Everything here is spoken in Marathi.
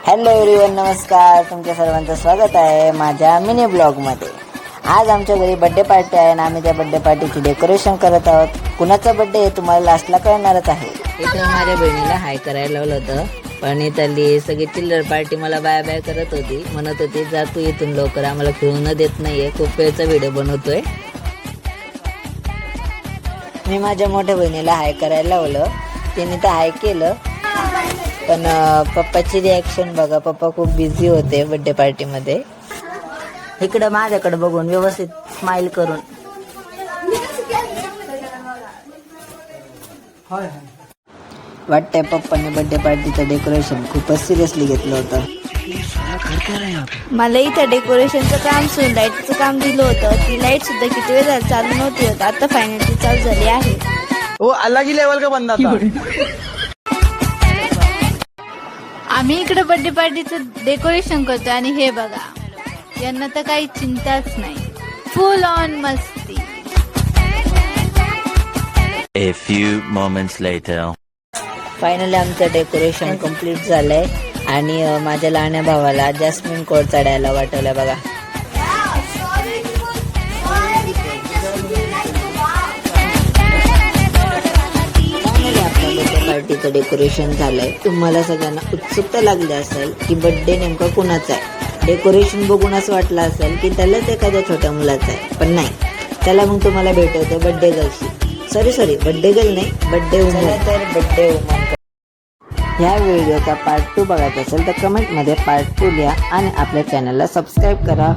हॅलो एव्हरीवन, नमस्कार. तुमच्या सर्वांचं स्वागत आहे माझ्या मिनी ब्लॉगमध्ये. आज आमच्या घरी बड्डे पार्टी आहे आणि आम्ही त्या बड्डे पार्टीची डेकोरेशन करत आहोत. कुणाचा बड्डे आहे तुम्हाला लास्टला कळणारच आहे. इथं माझ्या बहिणीला हाय करायला लावलं होतं, पण इथली सगळी चिल्लर पार्टी मला बाय बाय करत होती. म्हणत होती जा तू इथून लवकर, आम्हाला खेळून देत नाहीये. खूप वेळचा व्हिडिओ बनवतोय. मी माझ्या मोठ्या बहिणीला हाय करायला लावलं, तिने तर हाय केलं, पण पप्पाची रिॲक्शन बघा. पप्पा खूप बिझी होते बड्डे पार्टीमध्ये. इकडं माझ्याकडे बघून व्यवस्थित स्माइल करून वाटतंय पप्पाने बड्डे पार्टीचं डेकोरेशन खूपच सिरियसली घेतलं होतं. मला इथं डेकोरेशनचं काम सोडून लाईटचं काम दिलं होतं. ती लाईट सुद्धा किती वेळ झाला चालू नव्हती होत, आता फायनली चालू झाली आहे. वो अलग ही लेवल का बंदा था. आम्ही इकडे बर्थडे पार्टीचं डेकोरेशन करतो आणि हे बघा, यांना तर काही चिंताच नाही. फुल ऑन मस्ती. A few moments later. Finally आमचं डेकोरेशन कम्प्लीट झालंय आणि माझ्या लहान्या भावाला जॅस्मिन कोड चढायला वाटवलं बघा. पार्टीचं डेकोरेशन झालंय. तुम्हाला सगळ्यांना उत्सुकता लागली असेल की बर्थडे नेमका कुणाचा आहे. डेकोरेशन बघून असं वाटलं असेल की त्यालाच एखाद्या छोट्या मुलाचा आहे, पण नाही. चला मग तुम्हाला भेटवतो बर्थडे गर्लशी. सॉरी बर्थडे गर्ल नाही, बर्थडे वुमन. तर बर्थडे वुमन ह्या व्हिडिओचा पार्ट 2 बघायचा असेल तर कमेंटमध्ये पार्ट 2 लिहा आणि आपल्या चॅनलला सबस्क्राईब करा.